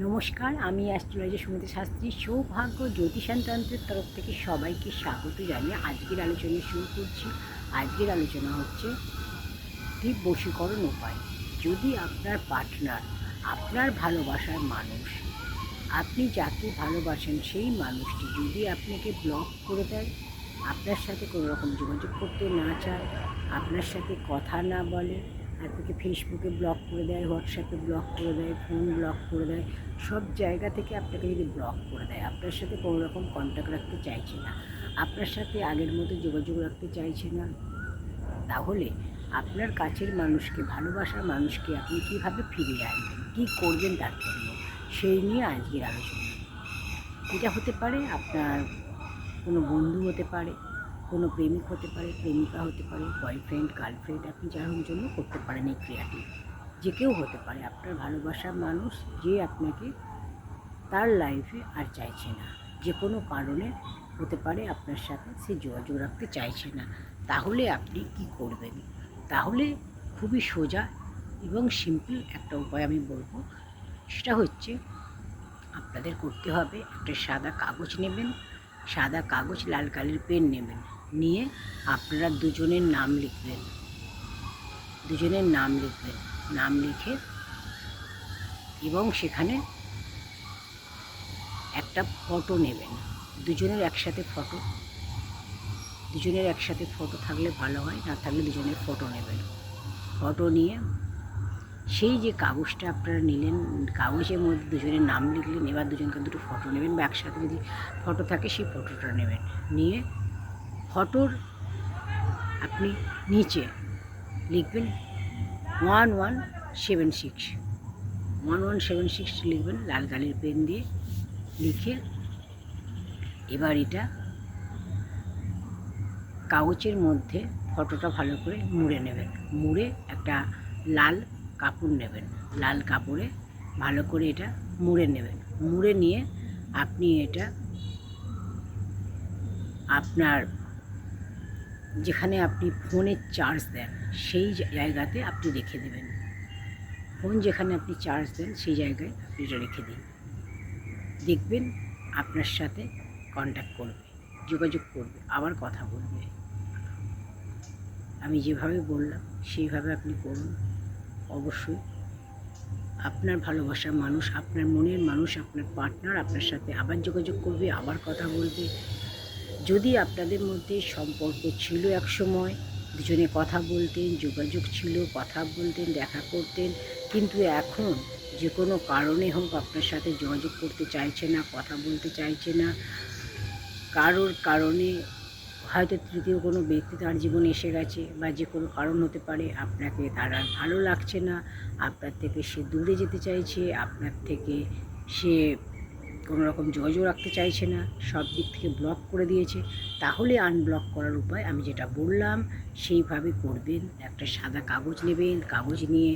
নমস্কার, আমি অ্যাস্ট্রোলজার সুমিতা শাস্ত্রী। সৌভাগ্য জ্যোতিষান্তন্ত্রের তরফ থেকে সবাইকে স্বাগত জানিয়ে আজকের আলোচনা শুরু করছি। আজকের আলোচনা হচ্ছে টিপ বশীকরণ উপায়। যদি আপনার পার্টনার, আপনার ভালোবাসার মানুষ, আপনি যাকে ভালোবাসেন সেই মানুষটি যদি আপনাকে ব্লক করে দেয়, আপনার সাথে কোনো রকম যোগাযোগ করতে না চায়, আপনার সাথে কথা না বলে, আপনাকে ফেসবুকে ব্লক করে দেয়, হোয়াটসঅ্যাপে ব্লক করে দেয়, ফোন ব্লক করে দেয়, সব জায়গা থেকে আপনাকে যদি ব্লক করে দেয়, আপনার সাথে কোনো রকম কন্ট্যাক্ট রাখতে চাইছে না, আপনার সাথে আগের মতো যোগাযোগ রাখতে চাইছে না, তাহলে আপনার কাছের মানুষকে, ভালোবাসার মানুষকে আপনি কীভাবে ফিরিয়ে আনবেন, কী করবেন তার জন্য, সেই নিয়ে আজকের আলোচনা। এটা হতে পারে আপনার কোনো বন্ধু হতে পারে, কোনো প্রেমিক হতে পারে, প্রেমিকা হতে পারে, বয়ফ্রেন্ড, গার্লফ্রেন্ড, আপনি যার জন্য করতে পারেন এই ক্রিয়াটি। যে কেউ হতে পারে আপনার ভালোবাসার মানুষ, যে আপনাকে তার লাইফে আর চাইছে না, যে কোনো কারণে হতে পারে আপনার সাথে সে যোগাযোগ রাখতে চাইছে না। তাহলে আপনি কি করবেন? তাহলে খুবই সোজা এবং সিম্পল একটা উপায় আমি বলবো। সেটা হচ্ছে, আপনাদের করতে হবে, একটা সাদা কাগজ নেবেন, সাদা কাগজ, লাল কালির পেন নেবেন, নিয়ে আপনারা দুজনের নাম লিখবেন, দুজনের নাম লিখবেন, নাম লিখে এবং সেখানে একটা ফটো নেবেন, দুজনের একসাথে ফটো, দুজনের একসাথে ফটো থাকলে ভালো হয়, না থাকলে দুজনের ফটো নেবেন। ফটো নিয়ে সেই যে কাগজটা আপনারা নিলেন, কাগজের মধ্যে দুজনের নাম লিখলেন, এবার দুজনকে দুটো ফটো নেবেন, বা একসাথে যদি ফটো থাকে সেই ফটোটা নেবেন, নিয়ে ফটোর আপনি নিচে লিখবেন 1176, 1176 লিখবেন লাল কালির পেন দিয়ে লিখে। এবার এটা কাগজের মধ্যে ফটোটা ভালো করে মুড়ে নেবেন, মুড়ে একটা লাল কাপড় নেবেন, লাল কাপড়ে ভালো করে এটা মুড়ে নেবেন, মুড়ে নিয়ে আপনি এটা আপনার যেখানে আপনি ফোনের চার্জ দেন সেই জায়গাতে আপনি রেখে দেবেন। ফোন যেখানে আপনি চার্জ দেন সেই জায়গায় আপনি এটা রেখে দিন। দেখবেন আপনার সাথে কন্ট্যাক্ট করবে, যোগাযোগ করবে, আবার কথা বলবে। আমি যেভাবে বললাম সেইভাবে আপনি করুন। অবশ্যই আপনার ভালোবাসার মানুষ, আপনার মনের মানুষ, আপনার পার্টনার আপনার সাথে আবার যোগাযোগ করবে, আবার কথা বলবে। যদি আপনাদের মধ্যে সম্পর্ক ছিল একসময়, দুজনে কথা বলতেন, যোগাযোগ ছিল, কথা বলতেন, দেখা করতেন, কিন্তু এখন যে কোনো কারণে হোক আপনার সাথে যোগাযোগ করতে চাইছে না, কথা বলতে চাইছে না, কারোর কারণে হয়তো তৃতীয় কোনো ব্যক্তি তার জীবনে এসে গেছে, বা যে কোনো কারণ হতে পারে, আপনাকে তার আর ভালো লাগছে না, আপনার থেকে সে দূরে যেতে চাইছে, আপনার থেকে সে কোনো রকম যোগাযোগ রাখতে চাইছে না, সব দিক থেকে ব্লক করে দিয়েছে, তাহলে আনব্লক করার উপায় আমি যেটা বললাম সেইভাবে করবেন। একটা সাদা কাগজ নেবেন, কাগজ নিয়ে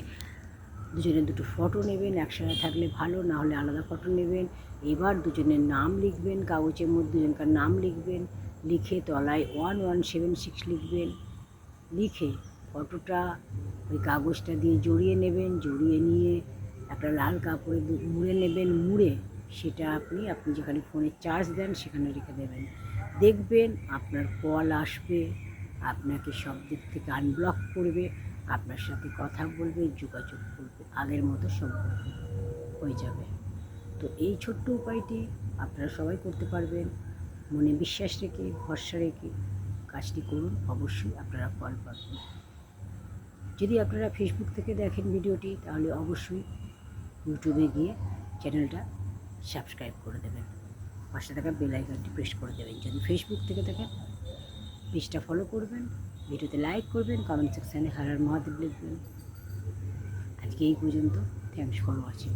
দুজনের দুটো ফটো নেবেন, একসাথে থাকলে ভালো, না হলে আলাদা ফটো নেবেন। এবার দুজনের নাম লিখবেন, কাগজের মধ্যে দুজনকার নাম লিখবেন, লিখে তলায় 1176 লিখবেন, লিখে ফটোটা ওই কাগজটা দিয়ে জড়িয়ে নেবেন, জড়িয়ে নিয়ে একটা লাল কাপড়ে মুড়ে নেবেন, মুড়ে সেটা আপনি যেখানে ফোনে চার্জ দেন সেখানে রেখে দেবেন। দেখবেন আপনার কল আসবে, আপনাকে সব দিক থেকে আনব্লক করবে, আপনার সাথে কথা বলবে, যোগাযোগ করবে, আগের মতো সম্পর্ক হয়ে যাবে। তো এই ছোট্ট উপায়টি আপনারা সবাই করতে পারবেন। মনে বিশ্বাস রেখে, ভরসা রেখে কাজটি করুন, অবশ্যই আপনারা ফল পাবেন। যদি আপনারা ফেসবুক থেকে দেখেন ভিডিওটি, তাহলে অবশ্যই ইউটিউবে গিয়ে চ্যানেলটা সাবস্ক্রাইব করে দেবেন, পাশে থাকা বেল আইকনটি প্রেস করে দেবেন। যদি ফেসবুক থেকে দেখেন, পেজটা ফলো করবেন, ভিডিওতে লাইক করবেন, কমেন্ট সেকশানে হর হর মহাদেব লিখবেন। আজকে এই পর্যন্ত। Thanks for watching.